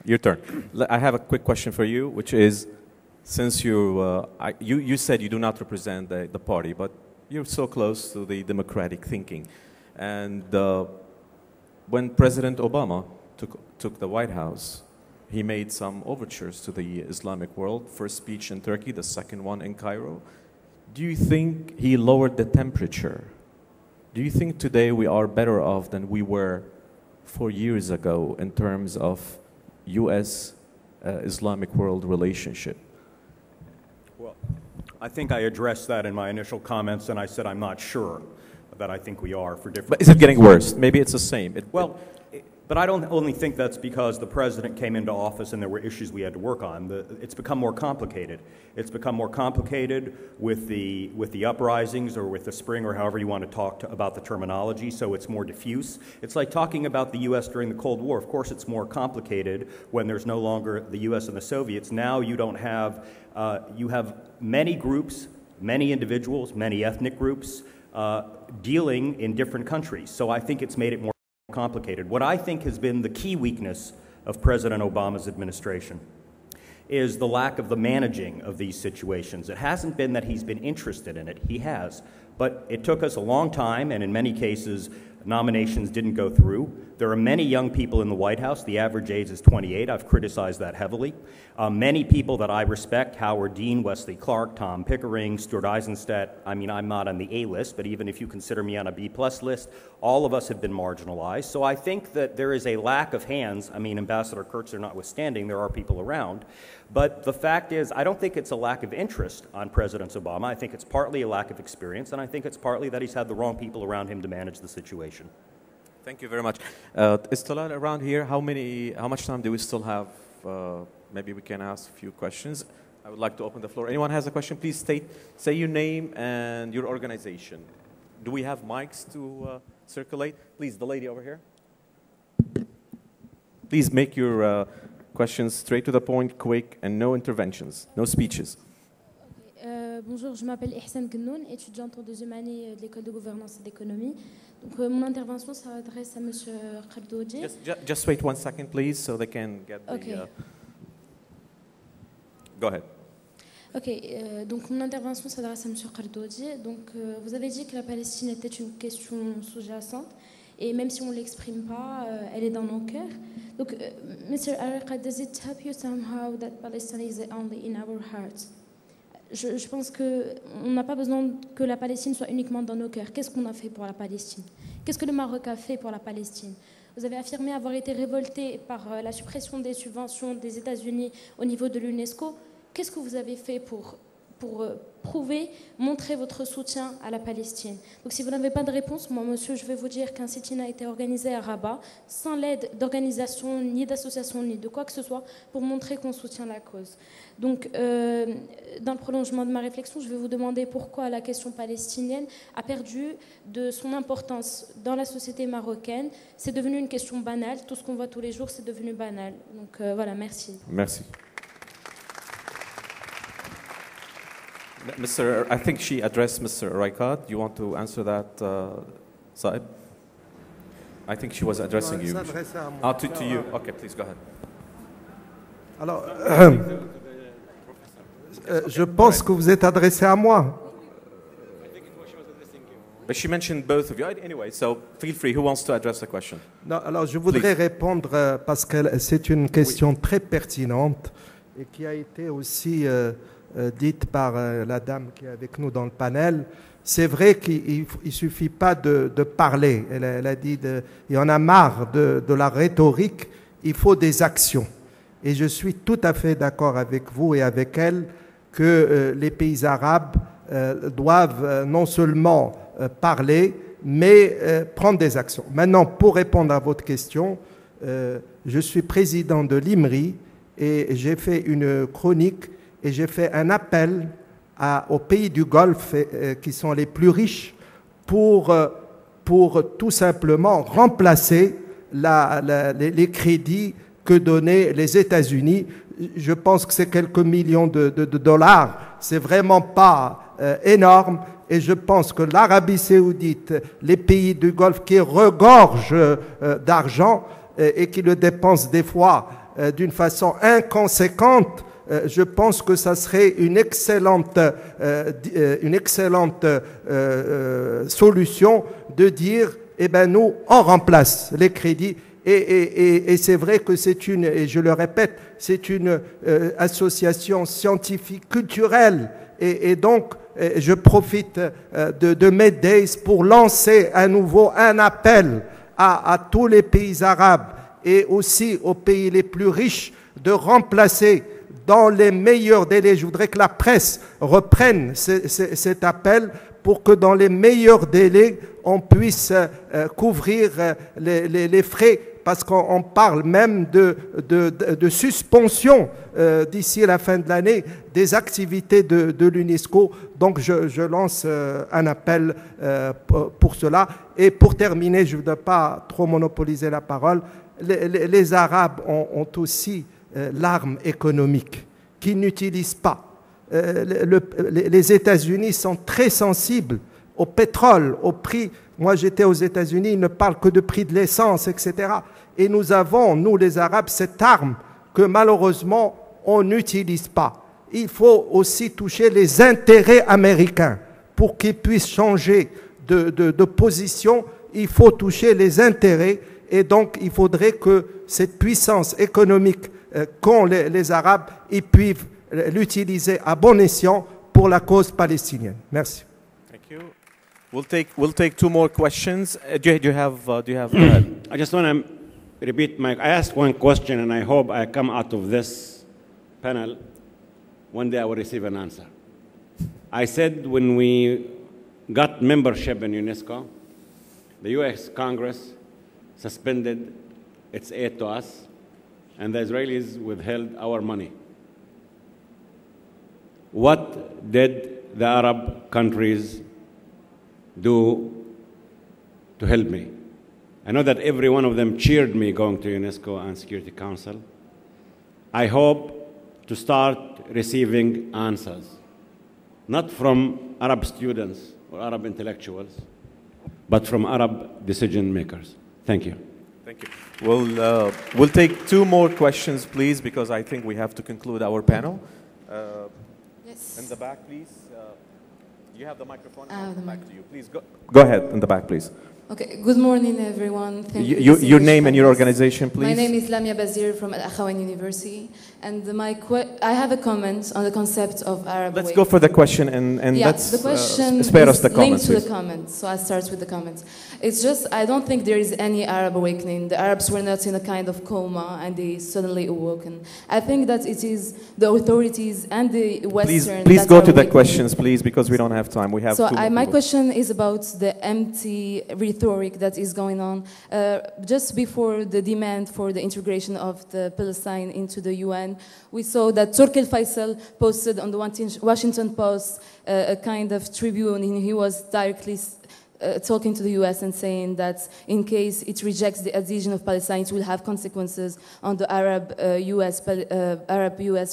Your turn. I have a quick question for you, which is, since you said you do not represent the party, but you're so close to the democratic thinking. And when President Obama took the White House, he made some overtures to the Islamic world. First speech in Turkey, the second one in Cairo. Do you think he lowered the temperature? Do you think today we are better off than we were 4 years ago in terms of U.S. Islamic world relationship? Well, I think I addressed that in my initial comments, and I said I'm not sure that I think we are for different But is it getting worse? Maybe it's the same. But I don't only think that's because the president came into office and there were issues we had to work on. It's become more complicated. It's become more complicated with the uprisings or with the spring or however you want to talk about the terminology, so it's more diffuse. It's like talking about the U.S. during the Cold War. Of course, it's more complicated when there's no longer the U.S. and the Soviets. Now you don't have, you have many groups, many individuals, many ethnic groups dealing in different countries. So I think it's made it more complicated. What I think has been the key weakness of President Obama's administration is the lack of the managing of these situations. It hasn't been that he's been interested in it. He has. But it took us a long time, and in many cases, nominations didn't go through. There are many young people in the White House. The average age is 28. I've criticized that heavily. Many people that I respect, Howard Dean, Wesley Clark, Tom Pickering, Stuart Eisenstadt. I mean, I'm not on the A list, but even if you consider me on a B+ list, all of us have been marginalized. So I think that there is a lack of hands. I mean, Ambassador Kurtzer notwithstanding, there are people around. But the fact is, I don't think it's a lack of interest on President Obama. I think it's partly a lack of experience, and I think it's partly that he's had the wrong people around him to manage the situation. Thank you very much. Is Talal around here? How much time do we still have? Maybe we can ask a few questions. I would like to open the floor. Anyone has a question, please say your name and your organization. Do we have mics to circulate? Please, the lady over here. Please make your questions straight to the point, quick, and no interventions, no speeches. Bonjour, je m'appelle Ihsan Gennoun, étudiante en deuxième année de l'école de gouvernance et d'économie. Donc mon intervention s'adresse à Monsieur Khabdoudji. Just wait 1 second, please, so they can get the... Go ahead. Ok, donc mon intervention s'adresse à Monsieur Khabdoudji. Donc vous avez dit que la Palestine était une question sous-jacente, et même si on ne l'exprime pas, elle est dans nos cœurs. Donc, Mr. Ariqa, does it help you somehow that Palestine is only in our hearts? Je pense qu'on n'a pas besoin que la Palestine soit uniquement dans nos cœurs. Qu'est-ce qu'on a fait pour la Palestine? Qu'est-ce que le Maroc a fait pour la Palestine? Vous avez affirmé avoir été révolté par la suppression des subventions des États-Unis au niveau de l'UNESCO. Qu'est-ce que vous avez fait pour prouver, montrer votre soutien à la Palestine? Donc si vous n'avez pas de réponse, moi, monsieur, je vais vous dire qu'un sit-in a été organisé à Rabat sans l'aide d'organisations, ni d'associations, ni de quoi que ce soit pour montrer qu'on soutient la cause. Donc dans le prolongement de ma réflexion, je vais vous demander pourquoi la question palestinienne a perdu de son importance dans la société marocaine. C'est devenu une question banale. Tout ce qu'on voit tous les jours, c'est devenu banal. Donc voilà, merci. Merci. Mr. I think she addressed Mr. Raikat. You want to answer that, Saeb? I think she was addressing you. To you. Okay, please go ahead. Alors, je pense que vous êtes adressé à moi. But she mentioned both of you. Anyway, so feel free. Who wants to address the question? Non, alors, je voudrais répondre parce que c'est une question très pertinente et qui a été aussi dite par la dame qui est avec nous dans le panel. C'est vrai qu'il ne suffit pas de parler. Elle a dit il y en a marre de la rhétorique, il faut des actions. Et je suis tout à fait d'accord avec vous et avec elle que les pays arabes doivent non seulement parler, mais prendre des actions. Maintenant, pour répondre à votre question, je suis président de l'IMRI et j'ai fait une chronique et j'ai fait un appel aux pays du Golfe qui sont les plus riches pour tout simplement remplacer les crédits que donnaient les États-Unis. Je pense que c'est quelques millions de dollars. C'est vraiment pas énorme. Et je pense que l'Arabie saoudite, les pays du Golfe qui regorgent d'argent et qui le dépensent des fois d'une façon inconséquente, je pense que ça serait une excellente solution de dire, eh ben nous, on remplace les crédits. Et c'est vrai que c'est une, et je le répète, c'est une association scientifique, culturelle. Et donc, je profite de MEDays pour lancer à nouveau un appel à tous les pays arabes et aussi aux pays les plus riches de remplacer dans les meilleurs délais. Je voudrais que la presse reprenne cet appel pour que dans les meilleurs délais, on puisse couvrir les frais, parce qu'on parle même de suspension d'ici la fin de l'année des activités de l'UNESCO. Donc je lance un appel pour cela. Et pour terminer, je ne voudrais pas trop monopoliser la parole, les Arabes ont aussi l'arme économique qu'ils n'utilisent pas. Les États-Unis sont très sensibles au pétrole, au prix. Moi, j'étais aux États-Unis, ils ne parlent que de prix de l'essence, etc. Et nous avons, nous les Arabes, cette arme que malheureusement, on n'utilise pas. Il faut aussi toucher les intérêts américains pour qu'ils puissent changer de position. Il faut toucher les intérêts et donc il faudrait que cette puissance économique qu'ont les Arabes, ils puissent l'utiliser à bon escient pour la cause palestinienne. Merci. Thank you. We'll take two more questions. Do you have? I just want to repeat I asked one question, and I hope I come out of this panel one day I will receive an answer. I said when we got membership in UNESCO, the U.S. Congress suspended its aid to us, and the Israelis withheld our money. What did the Arab countries do to help me? I know that every one of them cheered me going to UNESCO and Security Council. I hope to start receiving answers, not from Arab students or Arab intellectuals, but from Arab decision makers. Thank you. Thank you. We'll take two more questions, please, because I think we have to conclude our panel. Yes. In the back, please. You have the microphone. Back to you. Please go ahead in the back, please. Okay. Good morning, everyone. Thank you. Your name and your organization, please. My name is Lamia Bazir from Al Akhawan University, and I have a comment on the concept of Arab. Let's go for the question and yeah, let's the question spare us the linked comments. to the comments. So I start with the comments. It's just I don't think there is any Arab awakening. The Arabs were not in a kind of coma and they suddenly awoken. I think that it is the authorities and the Western. Please go to the questions, please, because we don't have time. We have. So my question is about the empty rhetoric that is going on. Just before the demand for the integration of the Palestine into the UN, we saw that Turki Faisal posted on the Washington Post a kind of tribune, and he was directly talking to the US and saying that in case it rejects the adhesion of Palestine, it will have consequences on the Arab-US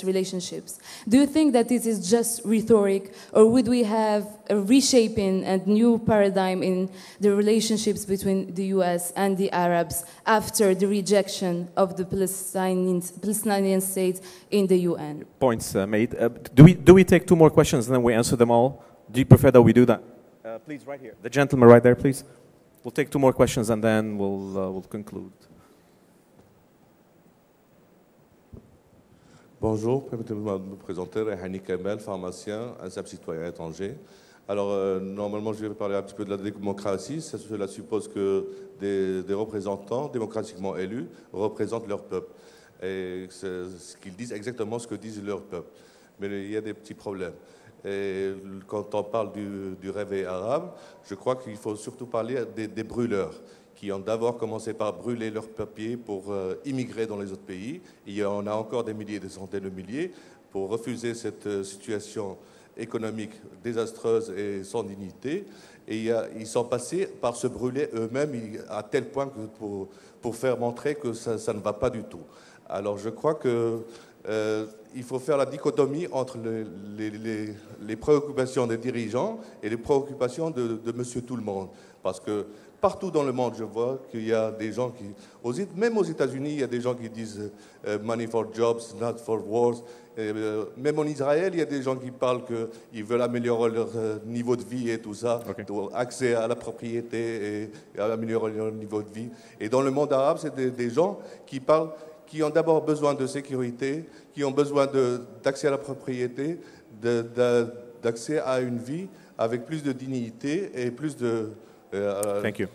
relationships. Do you think that this is just rhetoric, or would we have a reshaping and new paradigm in the relationships between the US and the Arabs after the rejection of the Palestinian state in the UN? Points made. Do we take two more questions and then we answer them all? Do you prefer that we do that? Please, right here. The gentleman right there, please. We'll take two more questions and then we'll conclude. Bonjour, permettez-moi de me présenter, Rehani Kamel, pharmacien, un simple citoyen étranger. Alors, normalement, je vais parler un petit peu de la démocratie. Cela suppose que des représentants démocratiquement élus représentent leur peuple. Et ce qu'ils disent exactement ce que disent leur peuple. Mais il y a des petits problèmes. Et quand on parle du réveil arabe, je crois qu'il faut surtout parler des brûleurs qui ont d'abord commencé par brûler leurs papiers pour immigrer dans les autres pays. Il y en a encore des milliers, des centaines de milliers, pour refuser cette situation économique désastreuse et sans dignité. Et ils sont passés par se brûler eux-mêmes à tel point que pour faire montrer que ça ne va pas du tout. Alors je crois que il faut faire la dichotomie entre les préoccupations des dirigeants et les préoccupations de monsieur tout le monde. Parce que Partout dans le monde, je vois qu'il y a des gens qui, même aux États-Unis, il y a des gens qui disent money for jobs, not for wars. Même en Israël, il y a des gens qui parlent qu'ils veulent améliorer leur niveau de vie et tout ça, accès à la propriété et améliorer leur niveau de vie. Et dans le monde arabe, c'est des gens qui parlent, qui ont d'abord besoin de sécurité, qui ont besoin d'accès à la propriété, d'accès à une vie avec plus de dignité et plus de... Thank you.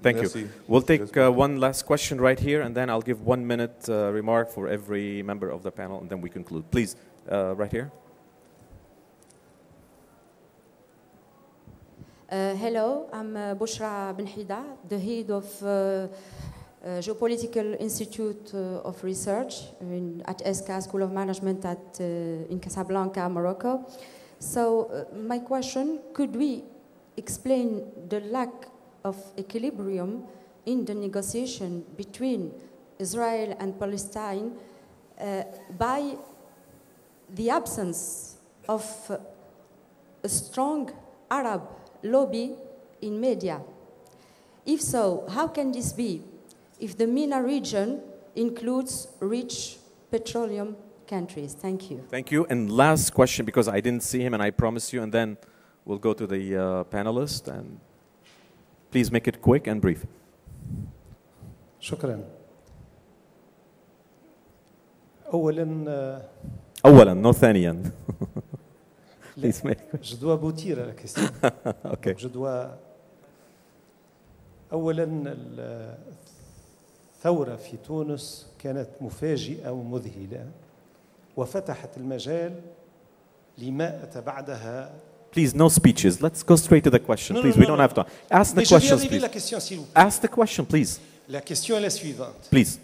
Thank you. We'll take one last question right here, and then I'll give 1 minute remark for every member of the panel, and then we conclude. Please, right here. Hello, I'm Bushra Ben Hida, the head of Geopolitical Institute of Research at SK School of Management in Casablanca, Morocco. So my question, could we explain the lack of equilibrium in the negotiation between Israel and Palestine by the absence of a strong Arab lobby in media? If so, how can this be if the MENA region includes rich petroleum countries? Thank you. Thank you. And last question, because I didn't see him and I promise you, and then we'll go to the panelists. And please make it quick and brief. شكرا. أولا no ثانيا. Please make it. Je dois aboutir à la question. Okay. Je dois أولا الثورة في تونس كانت مفاجئة ومذهلة وفتحت المجال لما أتى بعدها. Please, no speeches. Let's go straight to the question, please. We don't have time. Ask the questions, please. Ask the question, please. La question est la suivante. Please.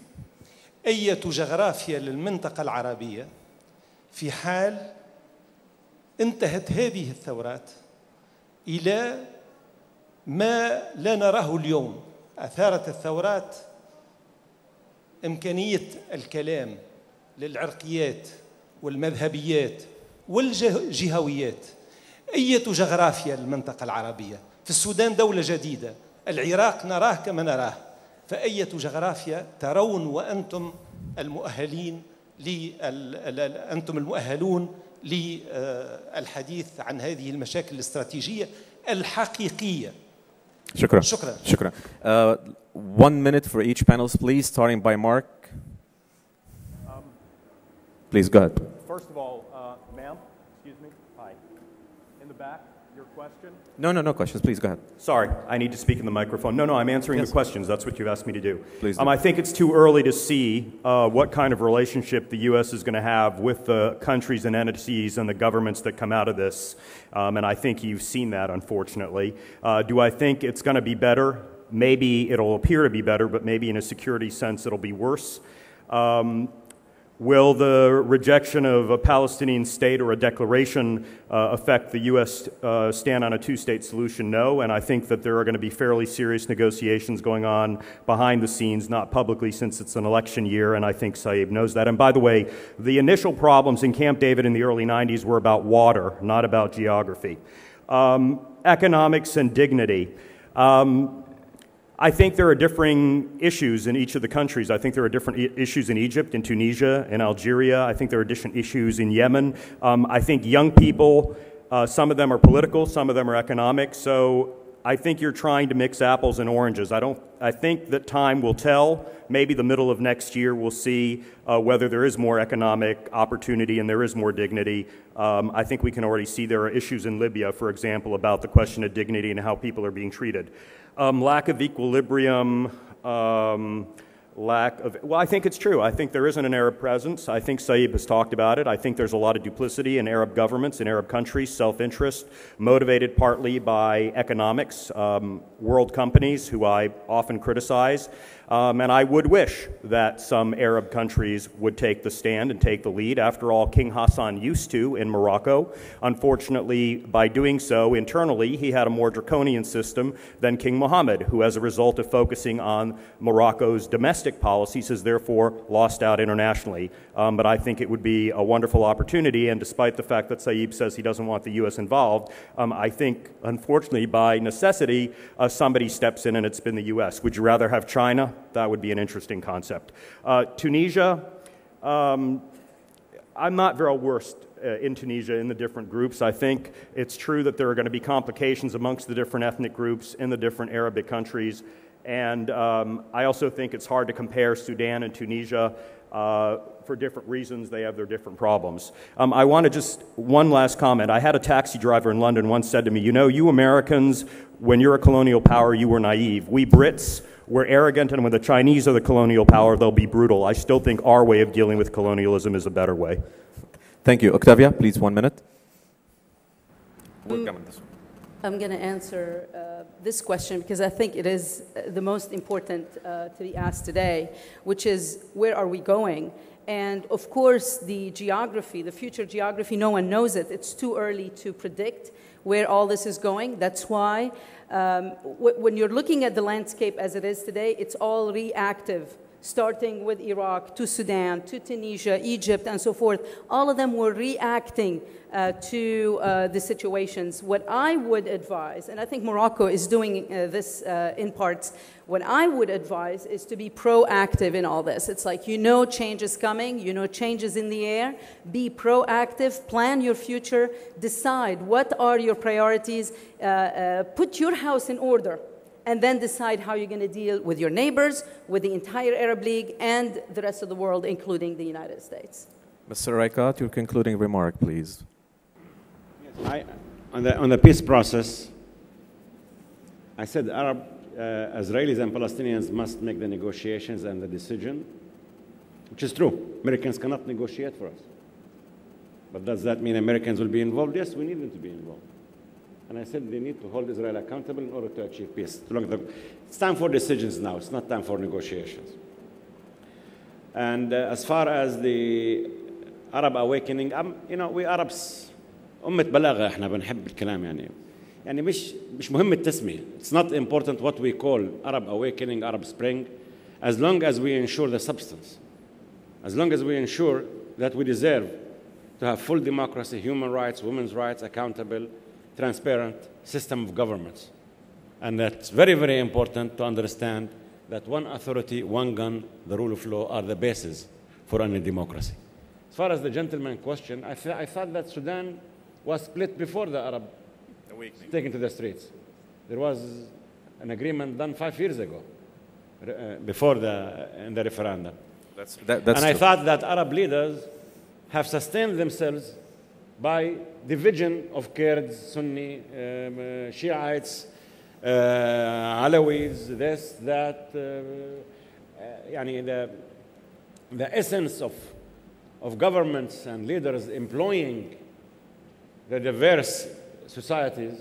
أية جغرافيا للمنطقة العربية في حال انتهت هذه الثورات إلى ما لا نراه اليوم؟ أثارت الثورات إمكانية الكلام للعرقيات والمذهبيات والجهويات. أية جغرافيا للمنطقة العربية؟ في السودان دولة جديدة، العراق نراه كما نراه، فأية جغرافيا ترون وأنتم المؤهلين أنتم المؤهلون للحديث عن هذه المشاكل الاستراتيجية الحقيقية؟ شكرا. شكرا. شكرا. 1 minute for each panelist, please, starting by Mark. Please, go ahead. First of all, ma'am, excuse me. Hi. In the back, your question? No questions. Please, go ahead. Sorry, I need to speak in the microphone. No, I'm answering the questions. That's what you've asked me to do. Please do. I think it's too early to see what kind of relationship the U.S. is going to have with the countries and entities and the governments that come out of this. And I think you've seen that, unfortunately. Do I think it's going to be better? Maybe it'll appear to be better, but maybe in a security sense it'll be worse. Will the rejection of a Palestinian state or a declaration affect the U.S. Stand on a two-state solution? No, and I think that there are going to be fairly serious negotiations going on behind the scenes, not publicly since it's an election year, and I think Saeed knows that. And by the way, the initial problems in Camp David in the early 90s were about water, not about geography. Economics and dignity. I think there are differing issues in each of the countries. I think there are different issues in Egypt, in Tunisia, in Algeria. I think there are different issues in Yemen. I think young people, some of them are political, some of them are economic. So I think you're trying to mix apples and oranges. I think that time will tell. Maybe the middle of next year we'll see whether there is more economic opportunity and there is more dignity. I think we can already see there are issues in Libya, for example, about the question of dignity and how people are being treated. Lack of equilibrium, well, I think it's true. I think there isn't an Arab presence. I think Saeed has talked about it. I think there's a lot of duplicity in Arab governments, in Arab countries, self-interest, motivated partly by economics, world companies, who I often criticize. And I would wish that some Arab countries would take the stand and take the lead. After all, King Hassan used to in Morocco. Unfortunately, by doing so internally, he had a more draconian system than King Mohammed, who as a result of focusing on Morocco's domestic policies has therefore lost out internationally. But I think it would be a wonderful opportunity, and despite the fact that Saeed says he doesn't want the U.S. involved, I think, unfortunately, by necessity, somebody steps in and it's been the U.S. Would you rather have China? That would be an interesting concept. Tunisia, I'm not very well versed in Tunisia in the different groups. I think it's true that there are going to be complications amongst the different ethnic groups in the different Arabic countries. And I also think it's hard to compare Sudan and Tunisia for different reasons. They have their different problems. I want to just, one last comment. I had a taxi driver in London once said to me, you know, you Americans, when you're a colonial power, you were naive. We Brits, we're arrogant, and when the Chinese are the colonial power, they'll be brutal. I still think our way of dealing with colonialism is a better way. Thank you. Octavia, please, 1 minute. I'm going to answer this question because I think it is the most important to be asked today, which is, where are we going? And of course, the geography, the future geography, no one knows it. It's too early to predict where all this is going. That's why when you're looking at the landscape as it is today, it's all reactive, starting with Iraq to Sudan to Tunisia, Egypt, and so forth. All of them were reacting to the situations. What I would advise, and I think Morocco is doing this in parts, what I would advise is to be proactive in all this. It's like, you know change is coming, you know change is in the air. Be proactive, plan your future, decide what are your priorities, put your house in order, and then decide how you're going to deal with your neighbors, with the entire Arab League, and the rest of the world, including the United States. Mr. Raikat, your concluding remark, please. On the peace process, I said Arab Israelis and Palestinians must make the negotiations and the decision, which is true. Americans cannot negotiate for us. But does that mean Americans will be involved? Yes, we need them to be involved. And I said they need to hold Israel accountable in order to achieve peace. It's time for decisions now. It's not time for negotiations. And as far as the Arab awakening, you know, we Arabs أمة بلاغة إحنا بنحب الكلام يعني مش مهم التسمية. It's not important what we call Arab awakening, Arab Spring, as long as we ensure the substance, as long as we ensure that we deserve to have full democracy, human rights, women's rights, accountable, transparent system of governments. And that's very, very important to understand that one authority, one gun, the rule of law are the basis for any democracy. As far as the gentleman question, I thought that Sudan was split before the Arab awakening taken to the streets. There was an agreement done 5 years ago, before in the referendum. And I thought that Arab leaders have sustained themselves by division of Kurds, Sunni, Shiites, Alawites, this, that. The essence of governments and leaders employing the diverse societies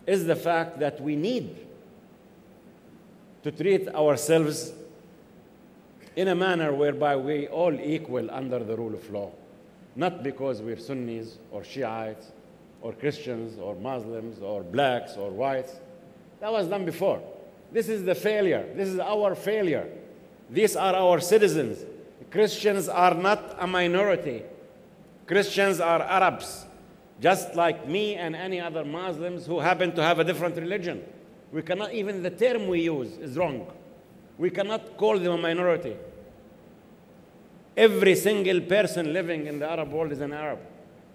is the fact that we need to treat ourselves in a manner whereby we all equal under the rule of law, not because we're Sunnis or Shiites or Christians or Muslims or blacks or whites. That was done before. This is the failure. This is our failure. These are our citizens. Christians are not a minority. Christians are Arabs, just like me and any other Muslims who happen to have a different religion. We cannot, even the term we use is wrong. We cannot call them a minority. Every single person living in the Arab world is an Arab,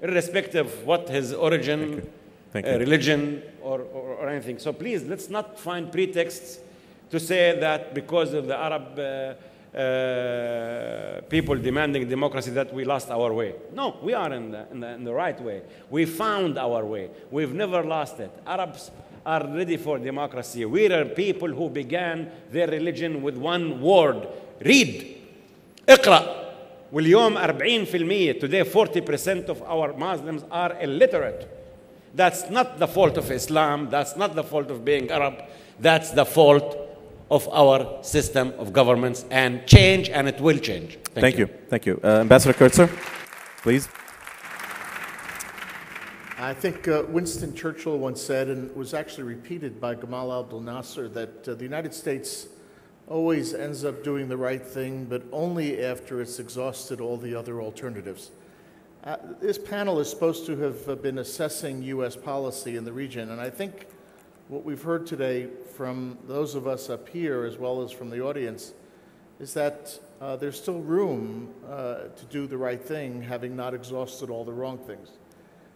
irrespective of what his origin, religion, or anything. So please, let's not find pretexts to say that because of the Arab people demanding democracy that we lost our way. No, we are in the right way. We found our way. We've never lost it. Arabs are ready for democracy. We are people who began their religion with one word: read. اقرأ. واليوم 40%, today 40% of our Muslims are illiterate. That's not the fault of Islam. That's not the fault of being Arab. That's the fault of our system of governments and change, and it will change. Thank you. Thank you. Ambassador Kurtzer, please. I think Winston Churchill once said, and was actually repeated by Gamal Abdel Nasser, that the United States always ends up doing the right thing, but only after it's exhausted all the other alternatives. This panel is supposed to have been assessing U.S. policy in the region, and I think what we've heard today from those of us up here, as well as from the audience, is that there's still room to do the right thing, having not exhausted all the wrong things.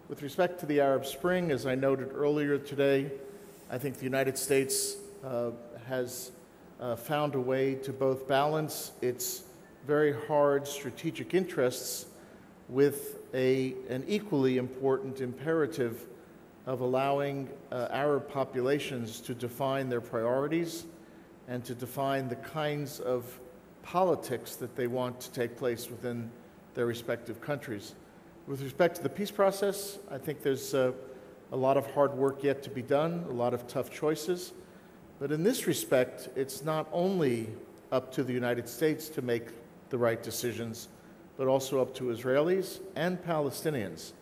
With respect to the Arab Spring, as I noted earlier today, I think the United States has found a way to both balance its very hard strategic interests with an equally important imperative of allowing Arab populations to define their priorities and to define the kinds of politics that they want to take place within their respective countries. With respect to the peace process, I think there's a lot of hard work yet to be done, a lot of tough choices. But in this respect, it's not only up to the United States to make the right decisions, but also up to Israelis and Palestinians.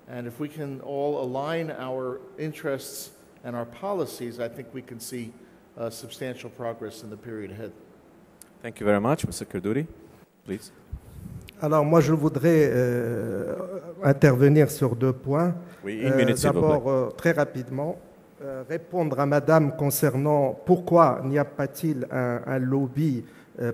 And if we can all align our interests and our policies, I think we can see substantial progress in the period ahead. Thank you very much. Mr. Kurdouri, please. Alors moi je voudrais intervenir sur 2 points. Oui, une minute, s'il vous plaît. D'abord, très rapidement, répondre à Madame concernant pourquoi n'y a pas-il un lobby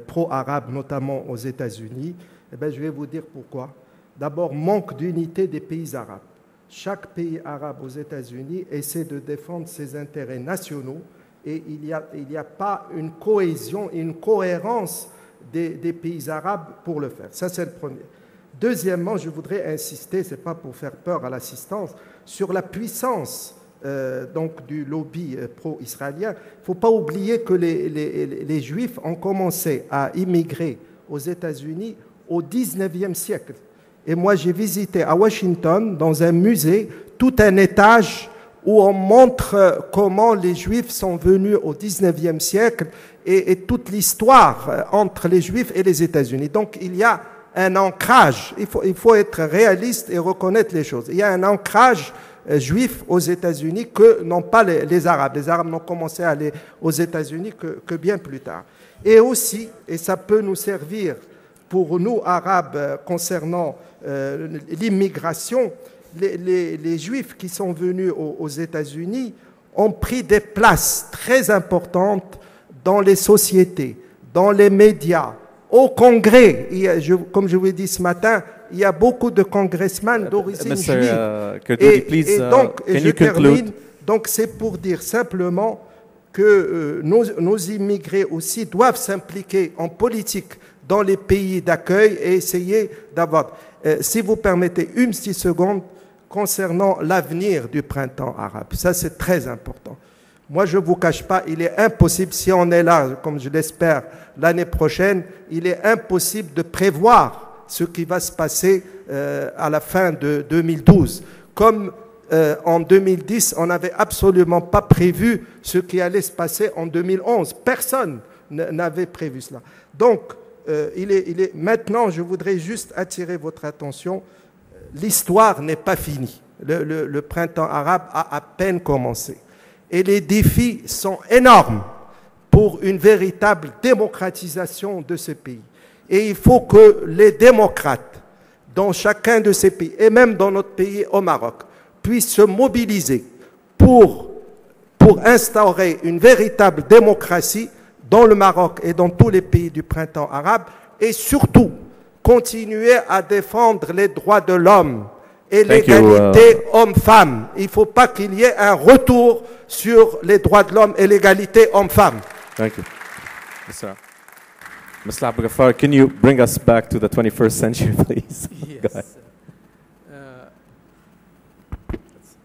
pro-arabe, notamment aux États-Unis. Eh bien, je vais vous dire pourquoi. D'abord, manque d'unité des pays arabes. Chaque pays arabe aux États-Unis essaie de défendre ses intérêts nationaux et il n'y a pas une cohésion et une cohérence des pays arabes pour le faire. Ça, c'est le premier. Deuxièmement, je voudrais insister, ce n'est pas pour faire peur à l'assistance, sur la puissance donc, du lobby pro-israélien. Il ne faut pas oublier que les Juifs ont commencé à immigrer aux États-Unis au XIXe siècle. Et moi, j'ai visité à Washington, dans un musée, tout un étage où on montre comment les Juifs sont venus au XIXe siècle et toute l'histoire entre les Juifs et les États-Unis. Donc, il y a un ancrage. Il faut être réaliste et reconnaître les choses. Il y a un ancrage juif aux États-Unis que n'ont pas les Arabes. Les Arabes n'ont commencé à aller aux États-Unis que bien plus tard. Et aussi, et ça peut nous servir pour nous, Arabes, concernant l'immigration, les Juifs qui sont venus aux États-Unis ont pris des places très importantes dans les sociétés, dans les médias, au Congrès. Comme je vous l'ai dit ce matin, il y a beaucoup de congressmen d'origine juive. Je termine. Donc c'est pour dire simplement que nos immigrés aussi doivent s'impliquer en politique dans les pays d'accueil et essayer d'avoir... si vous permettez une petite seconde concernant l'avenir du printemps arabe. Ça, c'est très important. Moi, je ne vous cache pas, il est impossible, si on est là, comme je l'espère, l'année prochaine, il est impossible de prévoir ce qui va se passer à la fin de 2012. Comme en 2010, on n'avait absolument pas prévu ce qui allait se passer en 2011. Personne n'avait prévu cela. Donc, maintenant, je voudrais juste attirer votre attention. L'histoire n'est pas finie. Le printemps arabe a à peine commencé. Et les défis sont énormes pour une véritable démocratisation de ce pays. Et il faut que les démocrates, dans chacun de ces pays, et même dans notre pays au Maroc, puissent se mobiliser pour instaurer une véritable démocratie dans le Maroc et dans tous les pays du printemps arabe, et surtout continuer à défendre les droits de l'homme et l'égalité homme-femme. Il ne faut pas qu'il y ait un retour sur les droits de l'homme et l'égalité homme-femme. Thank you. Mr. Abou-Ghaffar, can you bring us back to the 21st century, please? Yes.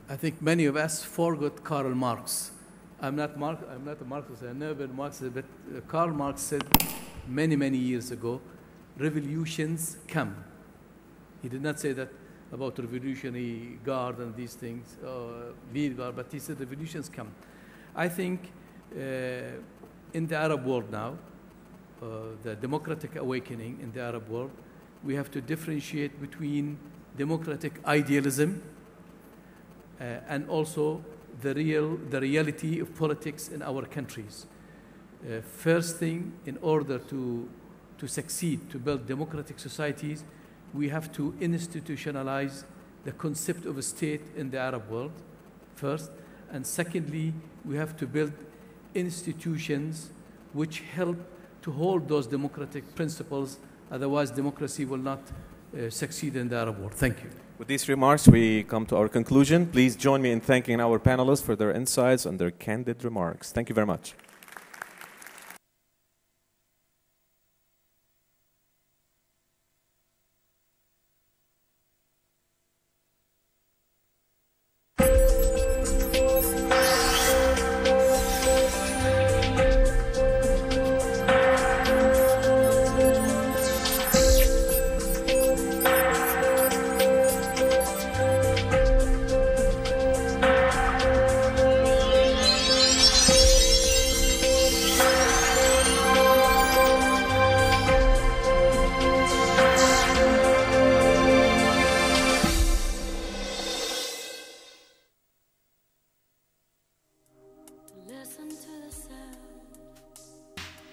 I think many of us forgot Karl Marx. I'm not a Marxist, I've never been a Marxist, but Karl Marx said many, many years ago, revolutions come. He did not say that about revolutionary guard and these things, lead guard, but he said revolutions come. I think in the Arab world now, the democratic awakening in the Arab world, we have to differentiate between democratic idealism and also the reality of politics in our countries. First thing, in order to succeed, to build democratic societies, we have to institutionalize the concept of a state in the Arab world, first. And secondly, we have to build institutions which help to hold those democratic principles. Otherwise, democracy will not succeed in the Arab world. Thank you. With these remarks, we come to our conclusion. Please join me in thanking our panelists for their insights and their candid remarks. Thank you very much.